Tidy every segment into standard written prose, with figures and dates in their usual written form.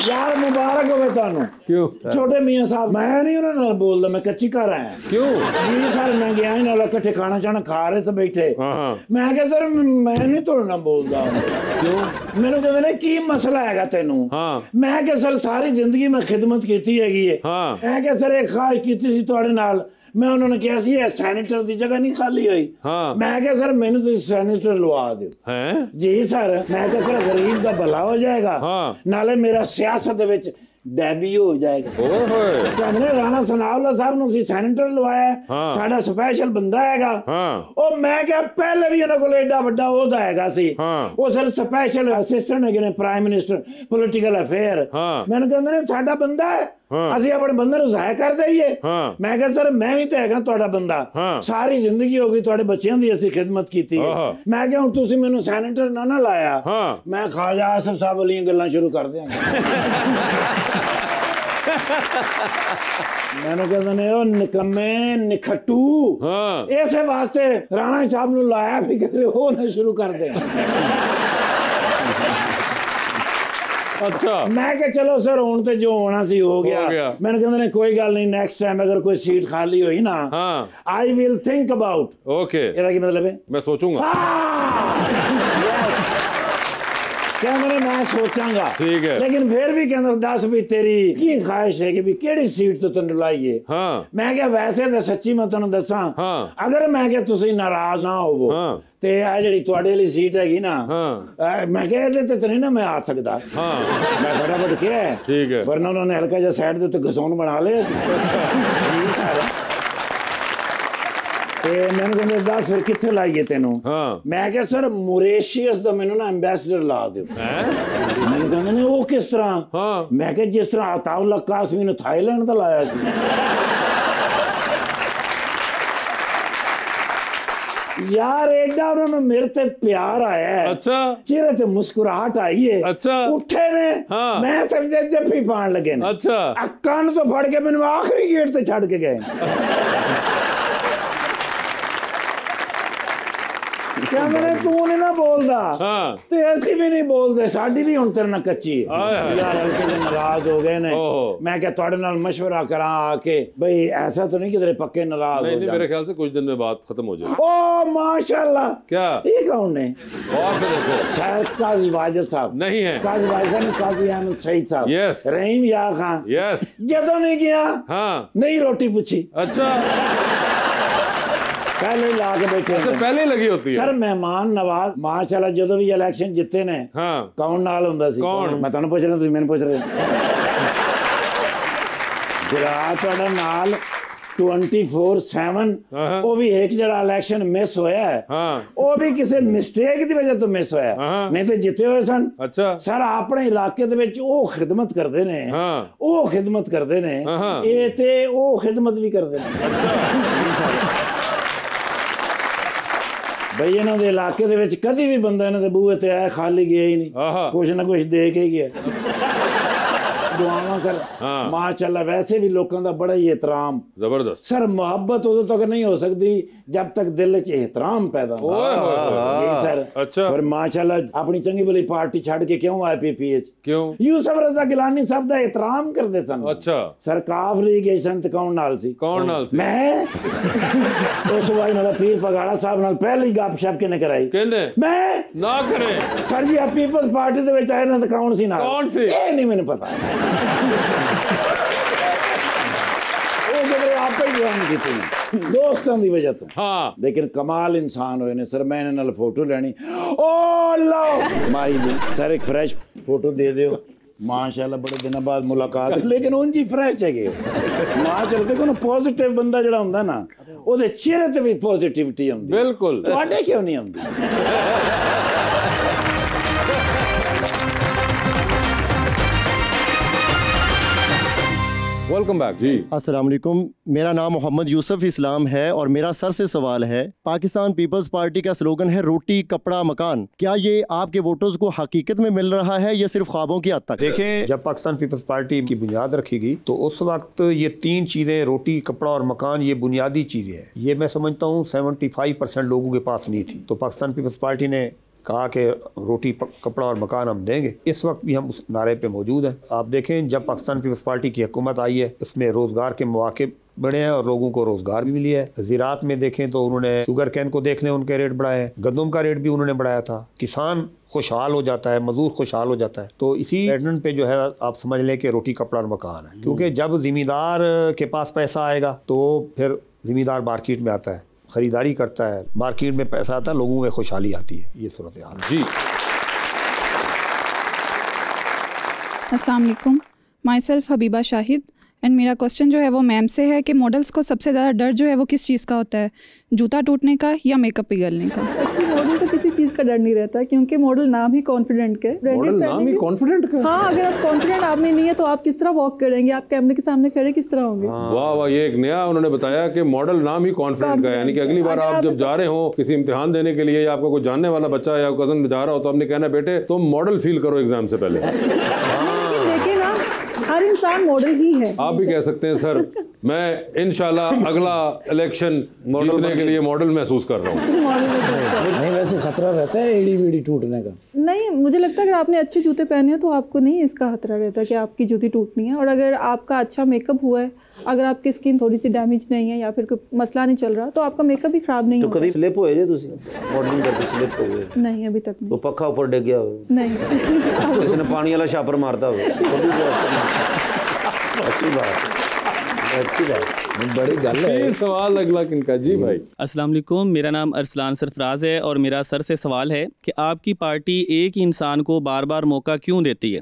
यार मुबारक हो तुहानू। क्यों? छोटे मियां साहब मैं नहीं उन्होंने नाल बोलदा, मैं कच्ची घर आया। क्यों? जी सर मैं गया ही नाल इकट्ठे खाना चाना खा रहे थे बैठे। मैं कहा सर मैं नहीं तुहाडे नाल बोलदा। क्यों? मैनू कहंदे ने की मसला हैगा तैनू? मैं कहा सर सारी जिंदगी मैं खिदमत कीती हैगी है। मैं कहा सर एक ख्वाहिश कीती सी तुहाडे नाल, मैं उन्होंने कहा सी सैनिटर की जगह नहीं खाली हुई। मैं क्या सर मैंने तो सैनिटर लवा दो। जी सर मैं क्या सर गरीब का भला हो जाएगा, नाले मेरा सियासत विच डेब्यू हो जाएगा। कहने राणा सनाउल्ला साहब ਨੂੰ ਸੀ ਸੈਨੇਟਰ ਲਵਾਇਆ, ਸਾਡਾ ਸਪੈਸ਼ਲ ਬੰਦਾ ਹੈਗਾ। ਉਹ ਮੈਂ ਕਿਹਾ ਪਹਿਲੇ ਵੀ ਉਹਨਾਂ ਕੋਲ ਐਡਾ ਵੱਡਾ ਉਹਦਾ ਹੈਗਾ ਸੀ, ਉਹ ਸਰ ਸਪੈਸ਼ਲ ਅਸਿਸਟੈਂਟ ਹੈਗੇ ਨੇ ਪ੍ਰਾਈਮ ਮਿਨਿਸਟਰ ਪੋਲੀਟੀਕਲ ਅਫੇਅਰ। ਮੈਨੂੰ ਕਹਿੰਦੇ ਨੇ ਸਾਡਾ ਬੰਦਾ ਹੈ, ਅਸੀਂ ਆਪਣੇ ਬੰਦੇ ਨੂੰ ਜ਼ਾਹਿਰ ਕਰ ਦਈਏ। ਮੈਂ ਕਿਹਾ ਸਰ ਮੈਂ ਵੀ ਤਾਂ ਹੈਗਾ ਤੁਹਾਡਾ ਬੰਦਾ, ਸਾਰੀ ਜ਼ਿੰਦਗੀ ਹੋ ਗਈ ਤੁਹਾਡੇ ਬੱਚਿਆਂ ਦੀ ਅਸੀਂ ਖਿਦਮਤ ਕੀਤੀ ਹੈ। ਮੈਂ ਕਿਹਾ ਹੁਣ ਤੁਸੀਂ ਮੈਨੂੰ ਸੈਨੇਟਰ ਨਾ ਲਾਇਆ, ਮੈਂ ਖਾਜਾ ਆਸਫ ਸਾਹਿਬ ਵਾਲੀਆਂ ਗੱਲਾਂ ਸ਼ੁਰੂ ਕਰ ਦਿਆਂਗਾ। ਮੈਨੂੰ ਕਹਿੰਦੇ ਨੇ ਉਹ ਨਿਕੰਮੇ ਨਿਖੱਟੂ, ਇਸੇ ਵਾਸਤੇ ਰਾਣਾ ਸਾਹਿਬ ਨੂੰ ਲਾਇਆ ਵੀ ਕਰੇ ਉਹ ਨਾ ਸ਼ੁਰੂ ਕਰ ਦੇ। अच्छा मैं क्या चलो सर हुण ते जो होना सी हो गया। मैंने कहंदे ने कोई गल नहीं, नेक्स्ट टाइम अगर कोई सीट खाली हुई ना I will think about. Okay ਇਹਦਾ ਕੀ मतलब है? मैं सोचूंगा। कहंदे ने मैं सोचांगा, ठीक है, लेकिन फिर भी कहंदे दस भी तेरी की ख्वाहिश है कि भी केड़ी सीट तो तैनूं लाईए। मैं क्या वैसे तो सच्ची मैं तैनूं दसां, अगर मैं क्या तुसीं नाराज ना होवो ते आ जिहड़ी तुहाडे वाली सीट हैगी ना, मैं कहा इहदे ते नहीं ना मैं आ सकदा। मैं फटाफट क्या है, ठीक है, वरना उन्होंने हल्का जिहा साइड दे उत्ते घसौन बना लिया। मैंने कहते दस फिर कित्थे लाइए तेनों? मैं क्या सर मोरेशियस दा मैनू ना एंबेसडर ला दो। मैंने कहते ने वो किस तरह? मैं क्या जिस तरह अताउल्ला कासमी ने थाईलैंड दा लाया सी। यार एडा उन्होंने मेरे ते प्यार आया है। अच्छा चेहरे ते मुस्कुराहट आई है। अच्छा उठे ने, मैं समझे जफ्फी पान लगे ने। अच्छा अक्कान तो फड़ के मैंने आखिरी गेट ते छड़ के गए। क्या मैंने तू नहीं ना बोलदा ते ऐसी भी नहीं बोलते, साडी भी हुण तेरे नाल कच्ची है। यार हल्के से नाराज हो गए ने। मैं क्या तुहाडे नाल मशवरा करा आके भाई ऐसा तो नहीं कि तेरे पक्के नाराज हो नहीं, मेरे ख्याल से कुछ दिन में बात खत्म हो जाएगी। ओ माशाल्लाह। क्या ये कौन है? और से देखो, शायद काजी वाजिद साहब नहीं है। काजी वाजिद साहब, काजी अहमद सईद साहब। यस। रहीम यार खान। यस। जदों नहीं गया नहीं रोटी पूछी। अच्छा पहले ही ला के बैठे। अच्छा पहले ही लगी होती है सर। मेहमान नवाज माशाल्लाह जदों भी इलेक्शन जिते ने कौन नाल हुंदा सी? कौन? मैं तुहानू पुछ रहा, तुसीं मैनू पुछ रहे। जरा तुहाडा नाल 24/7 वो भी एक जरा इलेक्शन मिस होया है, वो भी किसी मिस्टेक दी वजह तो मिस होया, नहीं तो जिते हुए सन। अच्छा सर अपने इलाके दे विच ओ खिदमत करदे ने, ओ खिदमत करदे ने, ए ते ओ खिदमत भी करदे ने। अच्छा भाई इन्हों के इलाके दे विच कदी भी बंदा इन्हों के बूहे ते आया खाली गया ही नहीं, कुछ ना कुछ दे के गया। दुआवां सर माशाल्लाह। वैसे भी लोगों का बड़ा ही एहतराम जबरदस्त सर। मोहब्बत उदों तक नहीं हो सकती जब तक दिल च एहतराम पैदा हो सर। अच्छा और माशाल्लाह अपनी चंगी भली पार्टी छड़ के क्यों आए पीपीएच? क्यों? यूसुफ रजा गिलानी साहब दा एहतराम करदे सन। अच्छा सर काफ लीग गई सन ते कौन नाल सी? कौन नाल सी? मैं उस वाई नाल पीर पगाड़ा साहब नाल पहली गपशप किने कराई? कहंदे मैं ना करे सर जी। आप पीपल्स पार्टी दे विच आए ना ते कौन सी नाल? कौन सी? ए नहीं मैनू पता। दोस्तों की वजह तो लेकिन कमाल इंसान हुए ने सर। मैं इन्हां नाल फोटो लैनी, ओ लो माई जी सर एक फ्रेश फोटो दे दियो। माशाल्लाह बड़े दिनों बाद मुलाकात, लेकिन उंज ही फ्रेश है माशाल्लाह। देखो ना पॉजिटिव बंदा जिहड़ा हुंदा ना ओहदे चेहरे ते भी पॉजिटिविटी हुंदी। बिल्कुल तुहाडे क्यों नहीं हुंदी? वेलकम बैक जी। अस्सलाम वालेकुम। मेरा नाम मोहम्मद यूसुफ इस्लाम है और मेरा सर से सवाल है, पाकिस्तान पीपल्स पार्टी का स्लोगन है रोटी कपड़ा मकान, क्या ये आपके वोटर्स को हकीकत में मिल रहा है या सिर्फ ख्वाबों की हद तक? देखें जब पाकिस्तान पीपल्स पार्टी की बुनियाद रखी गई तो उस वक्त ये तीन चीज़ें रोटी कपड़ा और मकान ये बुनियादी चीज़ें हैं। ये मैं समझता हूँ 75% लोगों के पास नहीं थी। तो पाकिस्तान पीपल्स पार्टी ने कहा कि रोटी कपड़ा और मकान हम देंगे। इस वक्त भी हम उस नारे पे मौजूद हैं। आप देखें जब पाकिस्तान पीपल्स पार्टी की हुकूमत आई है उसमें रोज़गार के मौके बढ़े हैं और लोगों को रोज़गार भी मिली है। ज़राअत में देखें तो उन्होंने शुगर कैन को देख लें, उनके रेट बढ़ाए हैं, गंदम का रेट भी उन्होंने बढ़ाया था। किसान खुशहाल हो जाता है, मजदूर खुशहाल हो जाता है। तो इसी पैटर्न पे जो है आप समझ लें कि रोटी कपड़ा और मकान है, क्योंकि जब ज़िम्मेदार के पास पैसा आएगा तो फिर ज़िम्मेदार मार्केट में आता है, ख़रीदारी करता है, मार्केट में पैसा आता है, लोगों में खुशहाली आती है। ये सूरत हाल है। जी अस्सलाम वालेकुम, my self Habiba Shahid and मेरा क्वेश्चन जो है वो मैम से है कि मॉडल्स को सबसे ज़्यादा डर जो है वो किस चीज़ का होता है, जूता टूटने का या मेकअप पिघलने का? मॉडल को किसी चीज़ का डर नहीं रहता क्योंकि मॉडल नाम ही कॉन्फिडेंट का है। मॉडल नाम ही कॉन्फिडेंट का। हाँ, अगर आप कॉन्फिडेंट आप में नहीं है तो आप किस तरह वॉक करेंगे, आप कैमरे के सामने खड़े किस तरह होंगे? वाह वाह, ये एक नया उन्होंने बताया कि मॉडल नाम ही कॉन्फिडेंट का है। यानी कि अगली बार आप जब जा रहे हो किसी इम्तिहान देने के लिए या आपका कोई जानने वाला बच्चा या कजन जा रहा हो तो आपने कहना बेटे तुम मॉडल फील करो एग्जाम से पहले। देखिए ना, हर इंसान मॉडल ही है। आप भी कह सकते हैं सर मैं इंशाल्लाह अगला इलेक्शन जीतने के लिए मॉडल महसूस कर रहा हूँ। नहीं वैसे खतरा रहता है एड़ी बीड़ी टूटने का? नहीं, मुझे लगता है अगर आपने अच्छे जूते पहने हो तो आपको नहीं इसका खतरा रहता कि आपकी जूती टूटनी है। और अगर आपका अच्छा मेकअप हुआ है, अगर आपकी स्किन थोड़ी सी डैमेज नहीं है या फिर कोई मसला नहीं चल रहा तो आपका मेकअप भी खराब नहीं होगा। कभी स्लिप होए जे तुसी मॉडलिंग करते स्लिप हो गए? नहीं, अभी तक नहीं। वो पक्का ऊपर डिग गया हो? नहीं। इसने पानी वाला छापर मारता हो? अच्छी बात, अच्छी बात, बड़ी गल है। सवाल अगला किनका? जी भाई। अस्सलाम वालेकुम, मेरा नाम अरसलान सरफराज है और मेरा सर से सवाल है कि आपकी पार्टी एक ही इंसान को बार बार मौका क्यों देती है?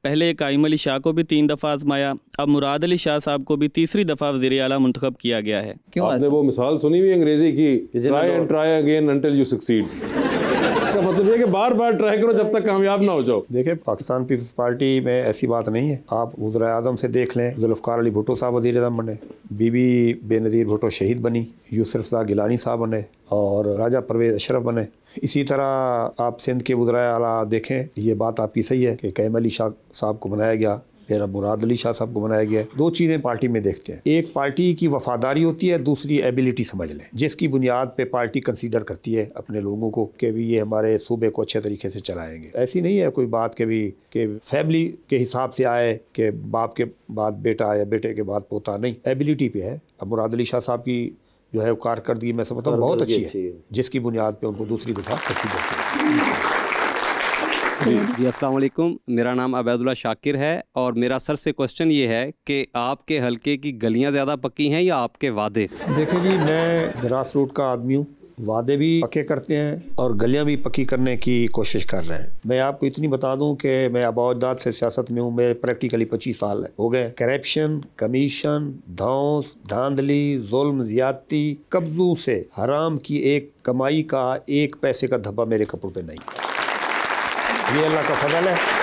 पहले कायम अली शाह को भी 3 दफ़ा आजमाया, अब मुराद अली शाह साहब को भी तीसरी दफ़ा वज़ीर आला मुंतखब किया गया है। क्यों? आपने वो मिसाल सुनी हुई अंग्रेजी की, try and try again until you succeed. इसका मतलब ये कि बार बार ट्राई करो जब तक कामयाब ना हो जाओ। देखिए पाकिस्तान पीपल्स पार्टी में ऐसी बात नहीं है। आप वज़ीर आज़म से देख लें, जुल्फ़िकार अली भुट्टो साहब वज़ीर आज़म बने, बीबी बेनज़ीर भुट्टो शहीद बनी, यूसुफ शाह गिलानी साहब बने और राजा परवेज़ अशरफ बने। इसी तरह आप सिंध के वज़ीर आला देखें, ये बात आपकी सही है कि कायम अली शाह साहब को बनाया गया, फिर अब मुराद अली शाह साहब को बनाया गया। 2 चीज़ें पार्टी में देखते हैं, एक पार्टी की वफादारी होती है, दूसरी एबिलिटी समझ लें, जिसकी बुनियाद पे पार्टी कंसीडर करती है अपने लोगों को कि भी ये हमारे सूबे को अच्छे तरीके से चलाएंगे। ऐसी नहीं है कोई बात के भी कि फैमिली के हिसाब से आए कि बाप के बाद बेटा या बेटे के बाद पोता, नहीं, एबिलिटी पे है। अब मुराद अली शाह साहब की जो है कारकर्दगी मैं समझता हूँ बहुत अच्छी है, जिसकी बुनियाद पे उनको दूसरी दफ़ा कंसीडर किया। जी अस्सलाम वालेकुम, मेरा नाम अबैदुल्ला शाकिर है और मेरा सर से क्वेश्चन ये है कि आपके हलके की गलियां ज़्यादा पक्की हैं या आपके वादे? देखिए जी, मैं ग्रास रूट का आदमी हूँ, वादे भी पक्के करते हैं और गलियां भी पक्की करने की कोशिश कर रहे हैं। मैं आपको इतनी बता दूं कि मैं आबादात से सियासत में हूँ, मैं प्रैक्टिकली 25 साल हो गए। करप्शन, कमीशन, धौंस, धांधली, जुल्म, ज़्यादती, कब्जों से हराम की एक कमाई का 1 पैसे का धब्बा मेरे कपड़ों पे नहीं। ये अल्लाह का फजल है।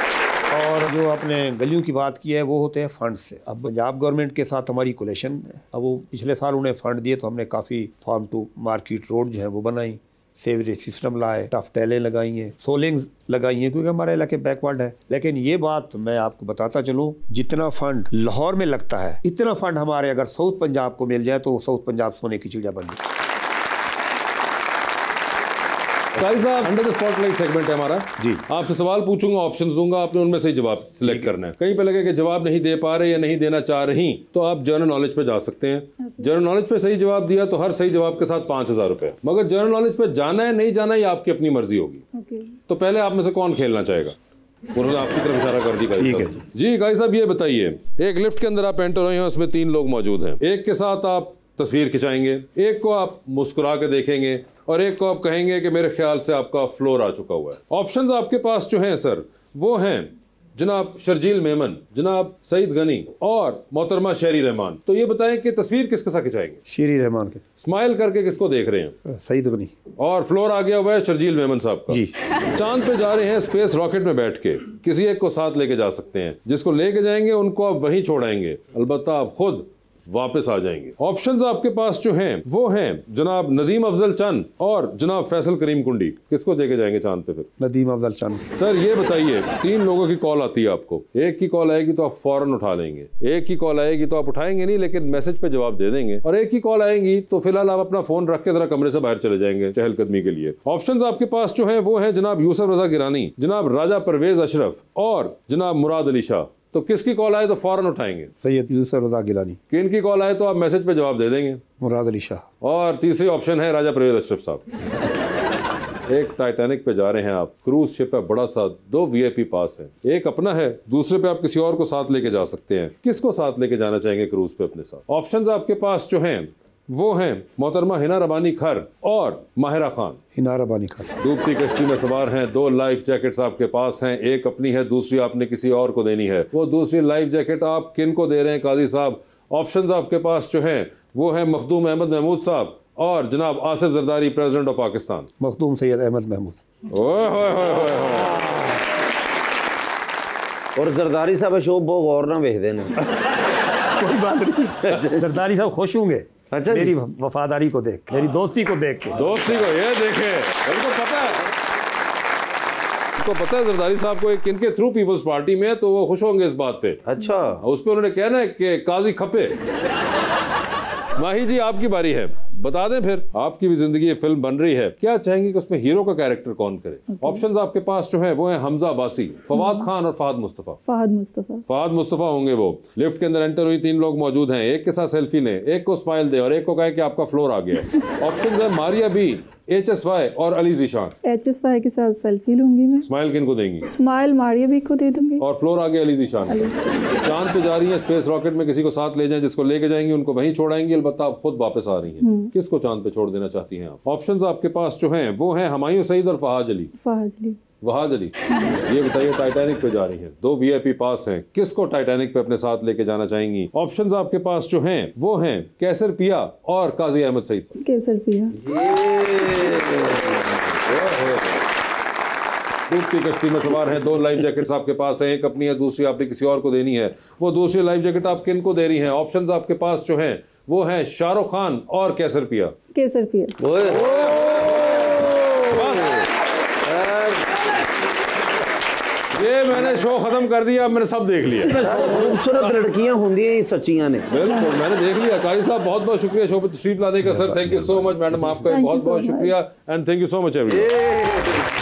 और जो आपने गलियों की बात की है वो होते हैं फंड से। अब पंजाब गवर्नमेंट के साथ हमारी कोलेशन है। अब वो पिछले साल उन्हें फ़ंड दिए तो हमने काफ़ी फार्म टू मार्केट रोड जो है वो बनाई, सेवरेज सिस्टम लाए, टफ टैलें लगाई हैं, सोलिंग्स लगाई हैं, क्योंकि हमारा इलाके बैकवर्ड है। लेकिन ये बात मैं आपको बताता चलूँ, जितना फ़ंड लाहौर में लगता है इतना फ़ंड हमारे अगर साउथ पंजाब को मिल जाए तो साउथ पंजाब सोने की चिड़िया बन जाए। साहब अंडर द स्पॉटलाइट सेगमेंट है हमारा जी। आपसे सवाल पूछूंगा, ऑप्शन दूंगा, आपने उनमें से ही जवाब सिलेक्ट करना है। कहीं पे लगे कि जवाब नहीं दे पा रहे या नहीं देना चाह रही तो आप जनरल नॉलेज पे जा सकते हैं। जनरल नॉलेज पे सही जवाब दिया तो हर सही जवाब के साथ 5000 रुपए। मगर जनरल नॉलेज पे जाना है नहीं जाना ये आपकी अपनी मर्जी होगी। तो पहले आप में से कौन खेलना चाहेगा? उन्होंने आपकी तरफ इशारा कर दी। ठीक है जी। गाइस साहब ये बताइए, एक लिफ्ट के अंदर आप एंटर हुए हैं, उसमें 3 लोग मौजूद हैं। एक के साथ आप तस्वीर खिंचाएंगे, एक को आप मुस्कुरा के देखेंगे और एक को आप कहेंगे कि मेरे ख्याल से आपका फ्लोर आ चुका हुआ है। ऑप्शंस आपके पास जो हैं सर वो हैं जनाब शर्जील मेमन, जनाब सईद गनी और मोहतरमा शेरी रहमान। तो ये बताएं कि तस्वीर किसके साथ खिंचाएंगे? शेरी रहमान के। स्माइल करके किसको देख रहे हैं? सईद गनी। और फ्लोर आ गया हुआ है शर्जील मेमन साहब का जी। चांद पे जा रहे हैं स्पेस रॉकेट में बैठ के, किसी एक को साथ लेके जा सकते हैं। जिसको लेके जाएंगे उनको आप वहीं छोड़ाएंगे, अलबत्ता आप खुद वापस आ जाएंगे। ऑप्शंस आपके पास जो हैं वो हैं जनाब नदीम अफजल चंद और जनाब फैसल करीम कुंडी। किसको देके जाएंगे चांद पे फिर? नदीम अफजल चंद। सर ये बताइए, 3 लोगों की कॉल आती है आपको, एक की कॉल आएगी तो आप फौरन उठा लेंगे, एक की कॉल आएगी तो आप उठाएंगे नहीं लेकिन मैसेज पे जवाब दे देंगे, और एक की कॉल आएगी तो फिलहाल आप अपना फोन रख के जरा कमरे से बाहर चले जाएंगे चहलकदमी के लिए। ऑप्शंस आपके पास जो हैं वो हैं जनाब यूसुफ रजा गिलानी, जनाब राजा परवेज अशरफ और जनाब मुराद अली शाह। तो किसकी कॉल आए तो फौरन उठाएंगे? सैयद यूसुफ रजा गिलानी। किन की कॉल आए तो आप मैसेज पे जवाब दे देंगे? मुराद अली शाह। और तीसरी ऑप्शन है राजा परवेज अशरफ साहब। एक टाइटैनिक पे जा रहे हैं आप, क्रूज शिप है बड़ा सा, 2 VIP पास है, एक अपना है, दूसरे पे आप किसी और को साथ लेके जा सकते हैं। किसको साथ लेके जाना चाहेंगे क्रूज पे अपने साथ? ऑप्शंस आपके पास जो हैं वो हैं मोहतरमा हिना रबानी खर और माहिरा खान। हिना रबानी खर डूबती कश्ती में सवार हैं, 2 लाइफ जैकेट्स आपके पास हैं, एक अपनी है, दूसरी आपने किसी और को देनी है। वो दूसरी लाइफ जैकेट आप किन को दे रहे हैं काजी साहब? ऑप्शंस आपके पास जो हैं वो है मखदूम अहमद महमूद साहब और जनाब आसिफ जरदारी, प्रेसिडेंट ऑफ पाकिस्तान। मखदूम सैयद अहमद महमूद। और जरदारी साहब शो बहुत गौर ना वेखते हैं। कोई बात नहीं, जरदारी साहब खुश होंगे अच्छा मेरी वफादारी को देख, मेरी दोस्ती को देख के। दोस्ती को ये देखे, उनको पता है, उसको पता है जरदारी साहब को किनके थ्रू पीपल्स पार्टी में है तो वो खुश होंगे इस बात पे। अच्छा, उस पे उन्होंने कहना है कि काजी खपे। माही जी आपकी बारी है, बता दें फिर, आपकी भी जिंदगी ये फिल्म बन रही है, क्या चाहेंगे कि उसमें हीरो का कैरेक्टर कौन करे? ऑप्शंस आपके पास जो है वो है हमजा अब्बासी, फवाद खान और फहद मुस्तफा। फहद मुस्तफा होंगे वो। लिफ्ट के अंदर एंटर हुई, 3 लोग मौजूद हैं, एक के साथ सेल्फी लें, एक को स्माइल दे और एक को कहे कि आपका फ्लोर आ गया। ऑप्शंस है मारिया बी, HSY और अली ज़ीशान। HSY के साथ सेल्फी लूंगी मैं। स्माइल किन को देंगी? स्माइल मारिया बी को दे दूंगी। और फ्लोर आगे अली ज़ीशान। चांद पे जा रही है, स्पेस रॉकेट में किसी को साथ ले जाएं, जिसको लेके जाएंगी उनको वहीं छोड़ाएंगी, अलबत्ता आप खुद वापस आ रही हैं। किसको चांद पे छोड़ देना चाहती हैं आप? ऑप्शंस आपके पास जो हैं वो हैं हुमायूं सईद और फहाद अली। वहाद अली। ये बताइए, टाइटैनिक पे जा रही हैं, 2 VIP पास हैं, किसको टाइटैनिक पे अपने साथ लेके जाना चाहेंगी? ऑप्शंस आपके पास जो हैं वो हैं कैसर पिया और काजी अहमद सईद। कैसर पिया। डूबती कश्ती में सवार हैं, 2 लाइफ जैकेट्स आपके पास हैं, एक अपनी है, दूसरी आपने किसी और को देनी है। वो दूसरी लाइफ जैकेट आप किन को दे रही हैं? ऑप्शंस आपके पास जो हैं वो हैं शाहरुख खान और कैसर पिया। कैसर पिया। ये मैंने शो खत्म कर दिया, मैंने सब देख लिया। खूबसूरत लड़कियां होंगी सच्चियां ने। बिल्कुल मैंने देख लिया। काजी साहब बहुत बहुत शुक्रिया शो पे तशरीफ लाने का। Sir thank you so much. Madam आपका बहुत बहुत शुक्रिया and thank you so much everyone.